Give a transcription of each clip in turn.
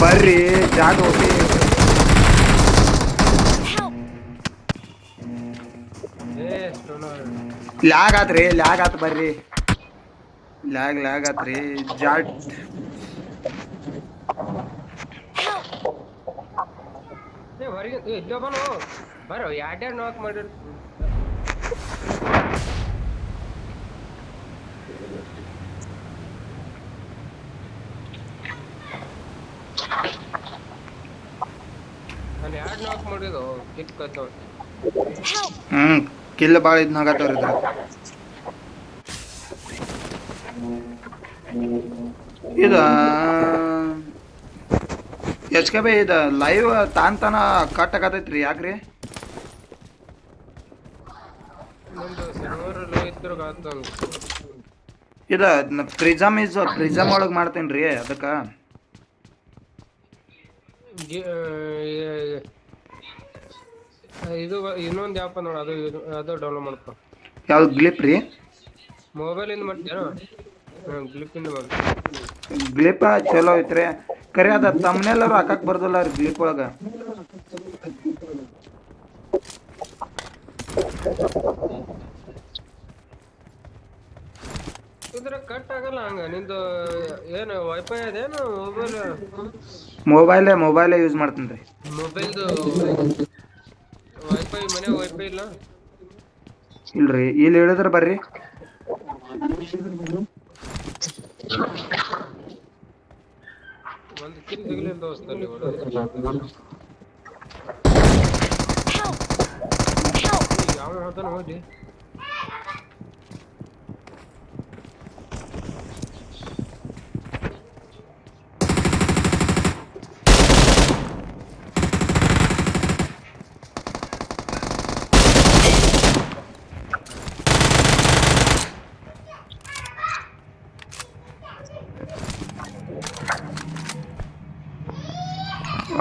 ಬರ್ರಿ ಜಾಗ ಹೋಗಿ ಲ್ಯಾಗ್ ಆತ್ ಬರ್ರಿ ಲ್ಯಾಗ್ ಆತ್ರಿ ಜಾಟ್ ಹೊರಗೆ ಇಲ್ಲೋ ಬನು ಬರೋ ಯಾಡ್ಯಾಡ್ ನಾಕ್ ಮಾಡಿರ್ ಅಲ್ಲಿ ಯಾಡ್ ನಾಕ್ ಮಾಡಿರೋ ಕಿತ್ಕತ್ತ ಕಿಲ್ಲ ಭಾಳ ಇದ್ನಾಗತ್ತವ್ರ ಇದ್ರ ಇದು ಎಚ್ ಕೆ ಬೈ ಇದು ಲೈವ್ ತಾನ ಕಟ್ ಆಗತೈತ್ರಿ ಯಾಕ್ರಿ ನಮ್ದು ಸರ್ವರ್ ಲೋ ಇದ್ರು ಇದು ಪ್ರಿಸಮ್ ಒಳಗೆ ಮಾಡ್ತೇನ್ರಿ ಅದಕ್ಕ ಇದು ಇನ್ನೊಂದು ಆ್ಯಪ್ ನೋಡ ಅದು ಡೌನ್ಲೋಡ್ ಮಾಡ್ಕೊ ಯಾವ್ದು ಗ್ಲಿಪ್ ರೀ ಮೊಬೈಲಿಂದ ಮಾಡ್ತೀರಾ ಗ್ಲಿಪ್ಪಿಂದ ಮಾಡಿ ಗ್ಲಿಪ್ ಚಲೋ ಐತ್ರಿ ಕರೆ ಅದ ತಮ್ಮನೆಲ್ಲರೂ ಹಾಕಕ್ ಬರ್ದಲ್ಲ ರೀ ಗ್ಲಿಪ್ ಒಳಗ ಇದ್ರ ಕಟ್ ಆಗಲ್ಲ ಹಂಗ ನಿಂದು ಏನು ವೈಫೈ ಅದೇನು ಮೊಬೈಲೇ ಯೂಸ್ ಮಾಡ್ತೀನಿ ರೀ ಮೊಬೈಲ್ದು ವೈಫೈ ಮನೆ ವೈಫೈ ಇಲ್ಲ ಇಲ್ರಿ ಇಲ್ಲಿ ಹೇಳಿದ್ರ ಬರ್ರಿ ಒಂದು ಕಿಲ್ ಸಿಗಲಿಲ್ಲ ದೋಸ್ತಲ್ಲಿ ಯಾವ ಹೇಳ್ತಾನೆ ಹೋಗಿ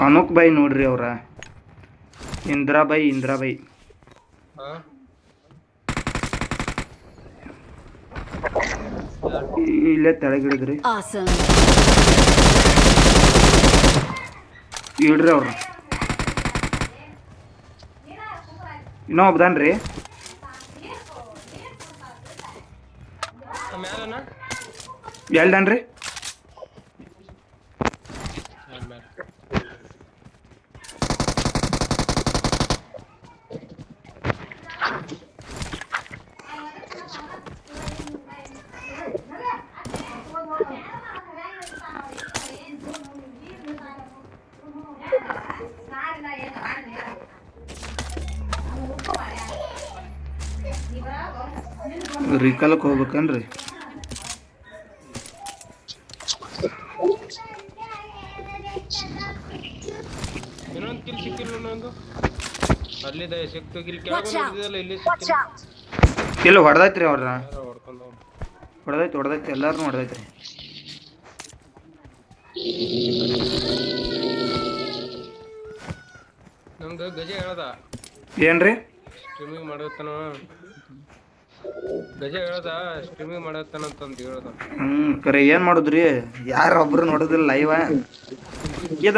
ಅನುಕ್ ಬೈ ನೋಡ್ರಿ ಅವ್ರ ಇಂದ್ರಾಬೈ ಇಲ್ಲೇ ತೆಳಗಿಳಿದ್ರಿ ಇಡ್ರಿ ಅವ್ರ ಇನ್ನೂ ಒಬ್ದನ್ರಿ ಎಲ್ಡನ್ರಿ ರಿಕಾಲಕ್ಕೆ ಹೋಗ್ಬೇಕನ್ರಿ ಇನ್ನೊಂದು ಕಿಲ್ ಸಿಕ್ಕಿಲ್ಲ ಇನ್ನೊಂದು ಅಲ್ಲಿದೆ ಸಿಕ್ತು ಕಿಲ್ ಕೆಳಗೆ ನೋಡಿದಲ್ಲ ಇಲ್ಲಿ ಸಿಕ್ಕಿಲ್ಲ ಇಲ್ಲ ಹೊಡೆದೈತ್ರಿ ಅವ್ರ ಹೊಡ್ಕೊಂಡು ಹೊಡೆದೈತಿ ಎಲ್ಲಾರು ಹೊಡೆದೈತ್ರಿ ನಮ್ದು ಗಜ ಹೇಳ್ದ ಏನ್ರಿ ಸ್ಟ್ರೀಮಿಂಗ್ ಮಾಡತ್ತಾನ ಗಜ ಹೇಳ್ದ ಸ್ಟ್ರೀಮಿಂಗ್ ಮಾಡತ್ತಾನಂತಂದು ಹೇಳ್ದ ಕರೆ ಏನ್ ಮಾಡುದ್ರಿ ಯಾರ ಒಬ್ರು ನೋಡುದಿಲ್ಲ ಲೈವ್ ಇದ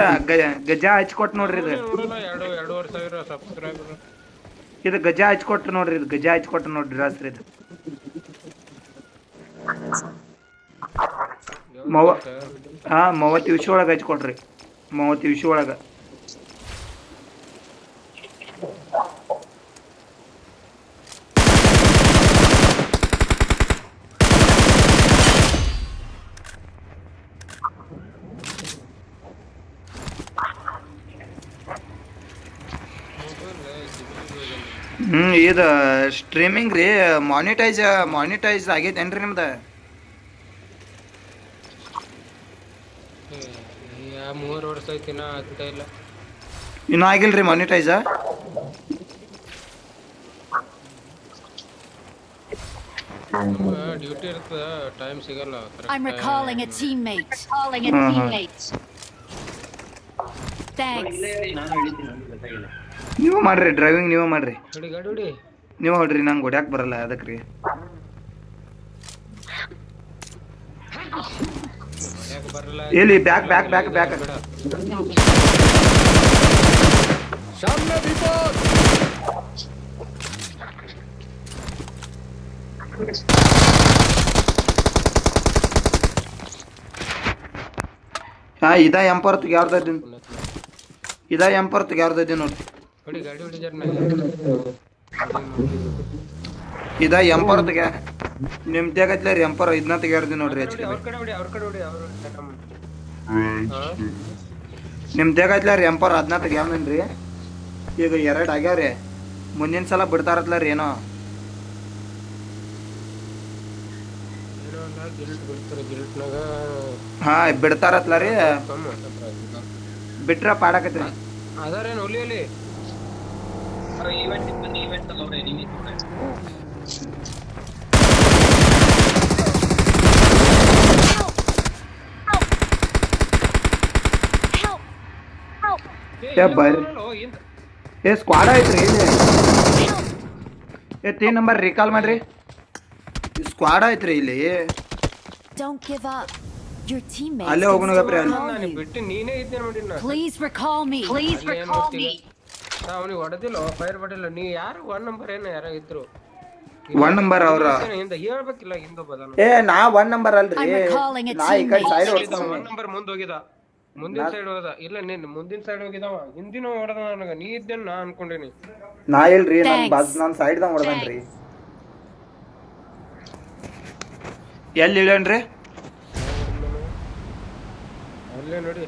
ಗಜ ಹಚ್ಕೊಟ್ ನೋಡ್ರಿ ಇದು ನೋಡಲ್ಲ 2,500 ಸಬ್ಸ್ಕ್ರೈಬರ್ ಇದು ಗಜ ಹಚ್ಕೊಟ್ರು ನೋಡ್ರಿ ಇದು ಗಜ ಹಚ್ಕೊಟ್ರು ನೋಡ್ರಿ ರಾತ್ರಿ ಇದು 30 ವಿಷ ಒಳಗೆ ಹಚ್ಕೊಟ್ರಿ 30 ವಿಷ ಒಳಗ ಇದು ಸ್ಟ್ರೀಮಿಂಗ್ ರೀ ಮಾನಿಟೈಸ್ ಆಗೈತೇನ್ರಿ ನಿಮ್ದು 3 ವರ್ಷ ಐತಿ ನಾ ಆಗ್ತಾ ಇಲ್ಲ ಇನ್ನೂ ಆಗಿಲ್ರಿ ಮಾನಿಟೈಸ್ ಡ್ಯೂಟಿ ಇರ್ತದ ಟೈಮ್ ಸಿಗಲ್ಲ I'm recalling a teammate. Thanks. ನೀವು ಮಾಡ್ರಿ ಡ್ರೈವಿಂಗ್ ನೀವು ಮಾಡ್ರಿ ಗಾಡಿ ನೀವು ಹೊಡ್ರಿ ನಂಗೆ ಹೊಡ್ಯಾಕ್ ಬರಲ್ಲ ಅದಕ್ಕೆ ರೀ ಯಾಕೆ ಬರಲ್ಲ ಎಲ್ಲಿ ಬ್ಯಾಕ್ ಬ್ಯಾಕ್ ಬ್ಯಾಕ್ ಬ್ಯಾಕ್ ಬೇಡ. सामने विपद ಹಾ ಇದ ಎಂಪರ್ತ್ ಯಾರ್ದೈತಿ ಇದ ಎಂಪರ್ತ್ ಯಾರ್ದೈತಿ ನೋಡ್ರಿ ಹೊಡಿ ಗಾಡಿ ಹೊಡಿ ಜರ್ನ ಇದ ಎಂಪರ್ತ್ಗೆ ನಿಮ್ ತೆಗತ್ಲಾರಿ ಎಂಪರ್ ಇದನ್ನ ತೆಗ್ಯಾರ್ದಿ ನೋಡ್ರಿ ಅವ್ರ ಕಡೆ ಹೊಡಿ ಅವ್ರ ಕಡೆ ಹೊಡಿ ಅವರು ನಿಮ್ ತೆಗತ್ಲಾರಿ ಎಂಪರ್ ಅದನ್ನ ತೆಗ್ಯಾವನ್ರಿ ಈಗ 2 ಆಗ್ಯಾವ್ರಿ ಮುಂದಿನ ಸಲ ಬಿಡ್ತಾರತ್ಲಾರಿ ಏನೋ ಗಿಲ್ಟ್ ಬಿಡ್ತಾರೆ ಗಿಲ್ಟ್ನಾಗ ಹಾ ಬಿಡ್ತಾರತ್ಲಾರಿ ಬಿಟ್ರ ಪಾಡಕತ್ರಿ ಅದಾರೇನು ಒಲಿ ಒಲಿ ಏ ಬರ್ರಿ ಏ ಸ್ಕ್ವಾಡ್ ಐತ್ರಿ ಇಲ್ಲಿ ಏ 3 ನಂಬರ್ ರಿಕಾಲ್ ಮಾಡ್ರಿ ಸ್ಕ್ವಾಡ್ ಐತ್ರಿ ಇಲ್ಲಿ Don't give up. Your teammates ಅಲ್ಲೇ can ಹೋಗೋಣ still ಗಪ್ರಿ ಅಲ್ಲಿ. recall ನಾನು you. ಬಿಟ್ಟು ನೀನೇ ಇದ್ದೆ ನೋಡಿ ನಾ Please recall me. Please recall me. ಅವನಿಗೆ ಹೊಡೆದಿಲ್ಲ ಫೈರ್ ಬಡಿಲ್ಲ ನೀ ಯಾರು 1 ನಂಬರ್ ಏನೋ ಯಾರೋ ಇದ್ರು 1 ನಂಬರ್ ಅವ್ರ ಹಿಂದೆ ಹೇಳ್ಬೇಕಿಲ್ಲ ಹಿಂದೆ ಬದಾನ ಏ ನಾ 1 ನಂಬರ್ ಅಲ್ರಿ I'm recalling a ನಾ ಈ ಕಡೆ teammate. ಸೈಡ್ 1 ನಂಬರ್ ಮುಂದೆ ಹೋಗಿದ ಮುಂದಿನ ಸೈಡ್ ಹೋದ ಇಲ್ಲ ನೀನು ಮುಂದಿನ ಸೈಡ್ ಹೋಗಿದವ ಹಿಂದಿನ ಹೊಡೆದ ನನಗ ನೀ ಇದ್ದೇನೆ ನಾ ಅನ್ಕೊಂಡೇನಿ ನಾ ಇಲ್ರಿ Thanks. ನಾನ್ ಸೈಡ್ ದಾಗ ಹೊಡೆದನ್ರಿ ಎಲ್ಲಿ ಇಳನ್ರಿ ಅಲ್ಲೇ ನೋಡಿ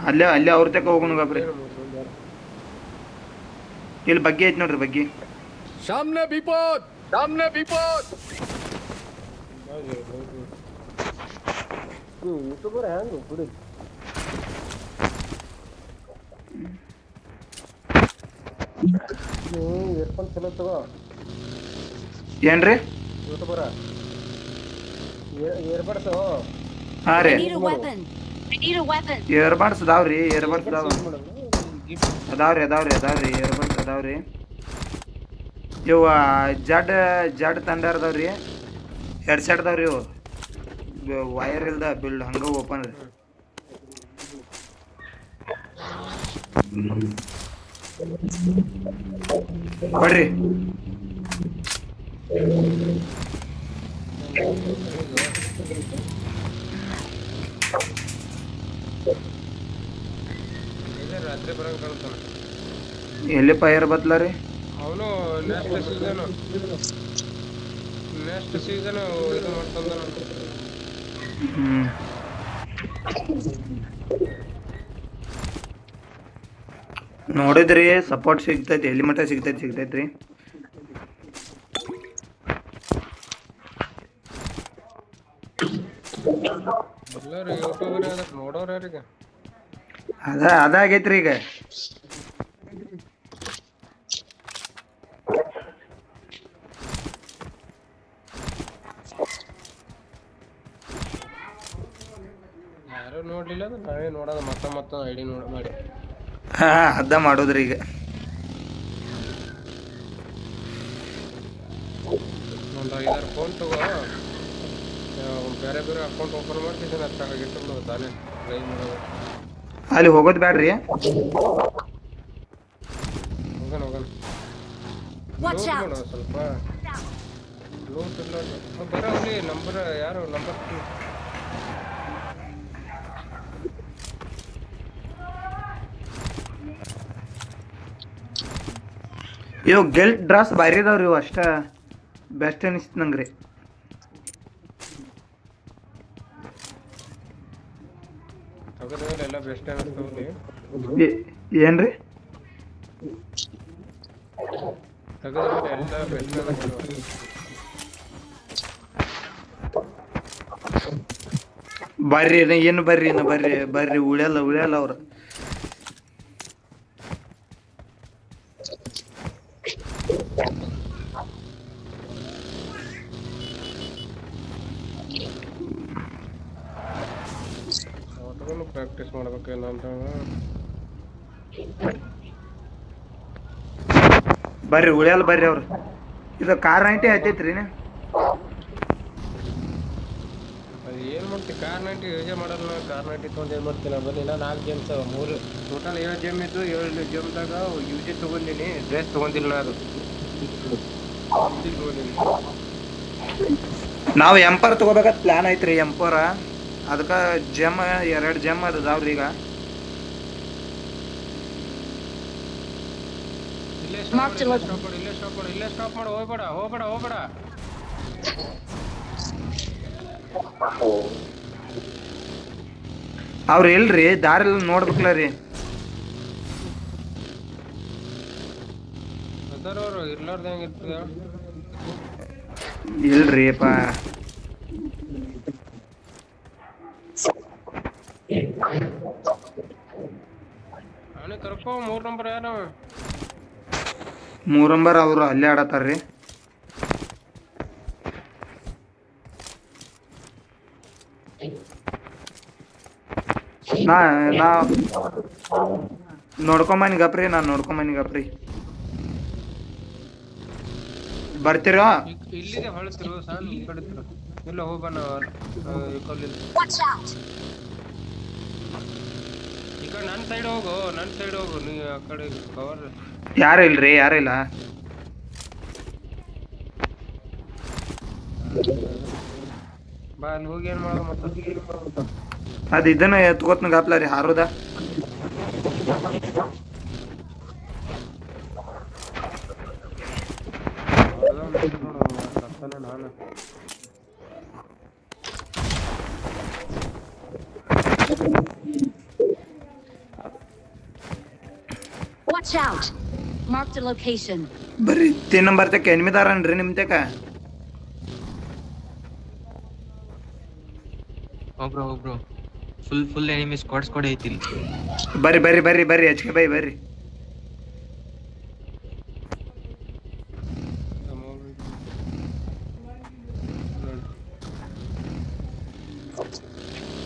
ಅಲ್ಲೇ ಅಲ್ಲೇ ಅವ್ರ ತಕ ಹೋಗೋಣ ಗಪ್ರಿ ಇಲ್ಲಿ ಬಗ್ಗೆ ಐತಿ ನೋಡ್ರಿ ಬಗ್ಗೆ सामने विपद सामने विपद ಯೂಟ್ಯೂಬರ್ ಹ್ಯಾಂಗ ಬಿಡಿ ಇಯರ್ಫೋನ್ ಚಲೋ ತಗೋ ಏನ್ರಿ ಯೂಟ್ಯೂಬರ ಇಯರ್ಬಡ್ಸ್ ಹಾ ರೀ I need a weapon. I need a weapon. Earbuds ಅದಾವ್ರಿ ಇಯರ್ಬಡ್ಸ್ ಅದಾವ್ರಿ ಇಯರ್ಬಡ್ಸ್ ಅದಾವ್ರಿ ಇವ ಜಡ್ ತಂಡರ್ ಅದಾವ್ರಿ ಹೆಡ್ಸೆಟ್ ಅದಾವ್ರಿ ಇವು ವೈರ್ ಇಲ್ದ ಬಿಲ್ಡ್ ಹಂಗ ಓಪನ್ ರೀ ಕೊಡ್ರಿ ರಾತ್ರಿ ಬರಂಗ ಕಾಣ್ತಾನ ಎಲ್ಲಿ ಫೈರ್ ಬತ್ಲಾರಿ ಅವನು ನೆಕ್ಸ್ಟ್ ಸೀಸನ್ ಇದು ಮಾಡ್ತಂದ ನೋಡಿದ್ರಿ ಸಪೋರ್ಟ್ ಸಿಗ್ತೈತಿ ಎಲ್ಲಿ ಮಟ್ಟ ಸಿಗ್ತೈತ್ರಿ ಎಲ್ಲರೂ ಯೂಟ್ಯೂಬರ್ ಅದಕ್ಕೆ ನೋಡೋರು ಯಾರಿಗೆ ಅದಾಗೈತ್ರಿ ಈಗ ಯಾರು ನೋಡ್ಲಿಲ್ಲ ಅಂದ್ರೆ ನಾವೇ ನೋಡೋದು ಮತ್ತ ಐಡಿ ಮಾಡಿ ಹಾ ಅದ ಮಾಡೋದ್ರಿ ಈಗ ಒಂದು 5-6 ಫೋನ್ ತಗೋ ಬೇರೆ ಬೇರೆ ಅಕೌಂಟ್ ಓಪನ್ ಮಾಡ್ತಿದ್ದೀನಿ ಅಷ್ಟಾಗ ಇಟ್ಟು ತಾನೇ ಟ್ರೈ ಮಾಡೋದು ಅಲ್ಲಿ ಹೋಗೋದ್ ಬ್ಯಾಡ್ರಿ ಹೋಗೋಣ Watch out. ನೋಡು ಸ್ವಲ್ಪ ಲೂಟ್ ಇಲ್ಲ ಬರೋ ಅಲ್ಲಿ ನಂಬರ್ ಯಾರು ನಂಬರ್ ಇವ್ ಗೆಲ್ಟ್ ಡ್ರೆಸ್ ಭಾರಿ ಇದಾವ್ರಿ ಇವು ಅಷ್ಟ ಬೆಸ್ಟ್ ಅನಿಸ್ತು ನಂಗ್ರಿ ತಗೋದ್ಮೇಲೆ ಎಲ್ಲ ಬೆಸ್ಟ್ ಅನಿಸ್ತವ್ರಿ ಏನ್ರಿ ತಗೋದ್ಮೇಲೆ ಎಲ್ಲ ಬೆಸ್ಟ್ ಅನಿಸ್ತವ್ರಿ ಬರ್ರಿ ಏನು ಬರ್ರಿ ಉಳಿಯಲ್ಲ ಅವ್ರು ಪ್ರಾಕ್ಟೀಸ್ ಮಾಡ್ಬೇಕೇನ ಅಂತ ಬರ್ರಿ ಉಳಿಯಲ್ಲ ಬರ್ರಿ ಅವ್ರು ಇದು ಕಾರ್ 90 ಹತ್ತೈತ್ರಿ ಏನು ಮಾಡ್ತೀವಿ ಕಾರ್ 90 ಯೂಸೇ ಮಾಡಲ್ಲ. ಕಾರ್ 90 ತೊಗೊಂಡು ಏನು ಮಾಡ್ತೀನಿ ಬನ್ನಿ. ನಾನು 4 ಗೇಮ್ಸ್ 3 ಟೋಟಲ್ 7 ಗೇಮ್ ಇದ್ದು 7 ಗೇಮ್ದಾಗ ಯೂಸೇ ತೊಗೊಂಡಿನಿ. ಡ್ರೆಸ್ ತೊಗೊಂಡಿಲ್ಲ ನಾನು. ನಾವು ಎಂಪರ್ ತೊಗೋಬೇಕಂತ ಪ್ಲ್ಯಾನ್ ಐತ್ರಿ. ಎಂಪರ ಅದಕ್ಕೆ ಜಮ್ 2 ಜಮ್ ಅದಾವ್ರಿ ಈಗ. ಇಲ್ಲೇ ಸ್ಟಾಪ್ ಮಾಡು. ಹೋಗ್ಬೇಡ. ಅವ್ರು ಇಲ್ರಿ, ದಾರಿಲ್ಲ ನೋಡ್ಬೇಕಲ್ಲ ರೀ. ಅದರವ್ರು ಇರ್ಲಾರ್ದ ಹೆಂಗಿರ್ತದ ಇಲ್ರಿ ಪಾ. ಅವನಿಗೆ ಕರ್ಕೊ. 3 ನಂಬರ್ ಯಾರು? 3 ನಂಬರ್ ಅವರು ಅಲ್ಲೇ ಆಡತ್ತಾರ್ರಿ. ನಾ ನೋಡ್ಕೊಂಬನಿ ಗಪ್ರಿ. ಬರ್ತೀರಾ? ಇಲ್ಲಿದೆ ಹೊಳತಿರು ಸಾನ್ ಈ ಕಡೆ ಇಲ್ಲ ಹೋಗೋಣ. ಈ ಕಡೆ ನನ್ನ ಸೈಡ್ ಹೋಗು. ನೀ ಆ ಕಡೆ ಕವರ್. ಯಾರು ಇಲ್ಲ. ಬಾ ಅಲ್ಲಿ ಹೋಗಿ ಏನು ಮಾಡೋದು ಮತ್ತೆ. ಅದು ಇದನ್ನ ಎತ್ಕೋತ್ನ ಗಾಪ್ಲ ರೀ ಹಾರೋದ. ನಾನು Watch out! Mark the location. ಬರ್ರಿ 3 ನಂಬರ್ ತಕ್ಕ ಎನಿಮಿದಾರನ್ರಿ ನಿಮ್ ತಕ. ಹೋಗ್ಬ್ರೋ ಫುಲ್ ಎನಿಮಿ ಸ್ಕ್ವಾಡ್ ಐತಿ ಇಲ್ಲಿ. ಬರ್ರಿ HK ಬೈ ಬರ್ರಿ.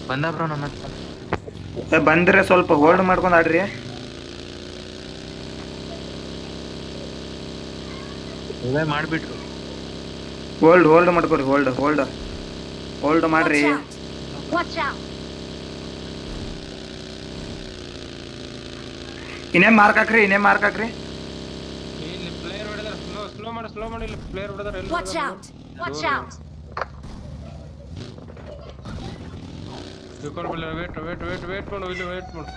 ಬಂದ ಬ್ರೋ ನಮ್ಮ ಬಂದ್ರೆ ಸ್ವಲ್ಪ ಹೋಲ್ಡ್ ಮಾಡ್ಕೊಂಡು ಆಡ್ರಿ. ಮಾಡ್ಬಿಟ್ರು. ಹೋಲ್ಡ್ ಮಾಡ್ಕೊರಿ. ಹೋಲ್ಡ್ ಮಾಡ್ರಿ. Watch out! ಇನ್ನೇ ಮಾರ್ಕ್ ಹಾಕ್ರಿ. ಇಲ್ಲಿ ಪ್ಲೇಯರ್ ಹೊಡೆದಾರ. ಸ್ಲೋ ಮಾಡಿ ಇಲ್ಲಿ ಪ್ಲೇಯರ್ ಹೊಡೆದಾರ. Watch out! ವೇಟ್ ಮಾಡು. ಇಲ್ಲಿ ವೇಟ್ ಮಾಡು.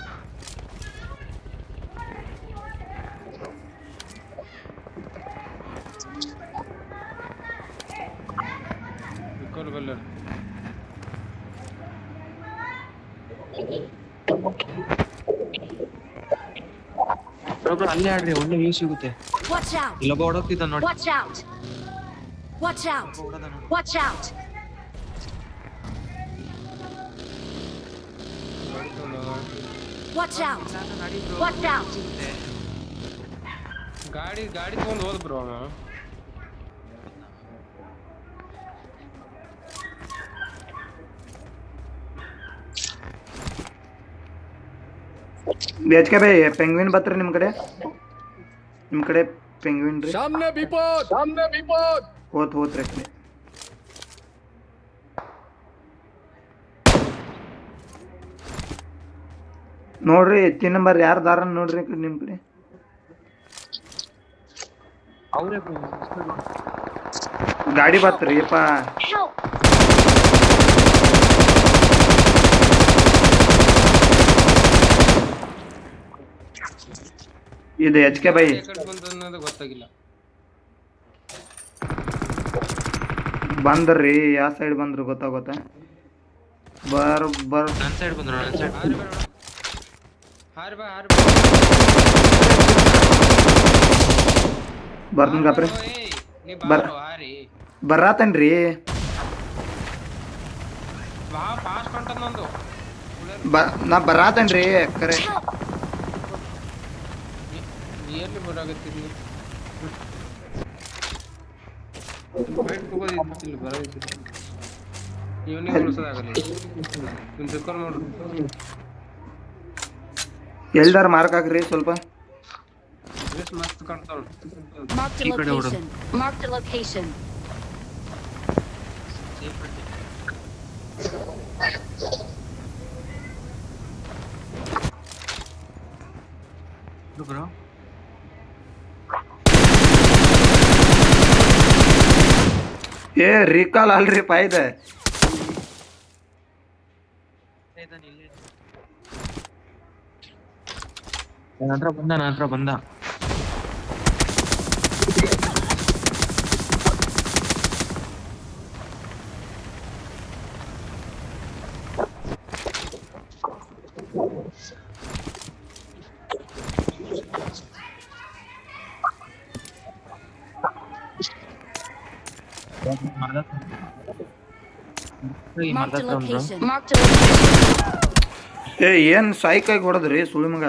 ಅಲ್ಲೇ ಆಡ್ರಿ, ಒಳ್ಳೆ ವ್ಯೂ ಸಿಗುತ್ತೆ. ಇಲ್ಲೊಬ್ಬ ಓಡೋಗ್ತಿದ್ದ ನೋಡಿ. Watch out! ಗಾಡಿ ತಗೊಂಡು ಹೋದ್ ಬ್ರೋ. HK ಬೈ ಪೆಂಗ್ವಿನ್ ಬತ್ರಿ ನಿಮ್ ಕಡೆ ಪೆಂಗ್ವಿನ್ ರೀ. सामने विपद ಹೋತ್ರಿ ಕಡೆ ನೋಡ್ರಿ. 3 ನಂಬರ್ ಯಾರ ದಾರ ನೋಡ್ರಿ ನಿಮ್ ಕಡೆ. ಗಾಡಿ ಬತ್ರಿ ಅಪ್ಪ. ಇದು HK ಬೈ ಗೊತ್ತಾಗಿಲ್ಲ. ಬಂದ್ರಿ ಯಾವ ಸೈಡ್ ಬಂದ್ರು ಗೊತ್ತಾಗೋತಾ. ನನ್ನ ಸೈಡ್ ಬಂದ್ರು. ಬರ್ತೀನಿ ಗಪ್ರಿ. ಬರಾತನ್ರಿ. ನಾ ಬರಾತನ್ರಿ ಕರೆ. ಎಲ್ಲಿ ಬರಾಗತ್ತೀರಿ? ಎಲ್ದಾರ ಮಾರ್ಕ್ ಹಾಕ್ರಿ ಸ್ವಲ್ಪ. ಮಸ್ತ್ ಕಾಣ್ತಾವ. Mark the location. ಬ್ರೋ ಏ ರೀಕಾಲ್ ಅಲ್ರಿ ಪಾಯ್ದ ನನ್ನ ಹತ್ರ ಬಂದ Marked a location. ಏ ಏನ್ ಸಾಯ್ಕಾಗಿ ಹೊಡದ್ರಿ ಸುಳಿ ಮಗ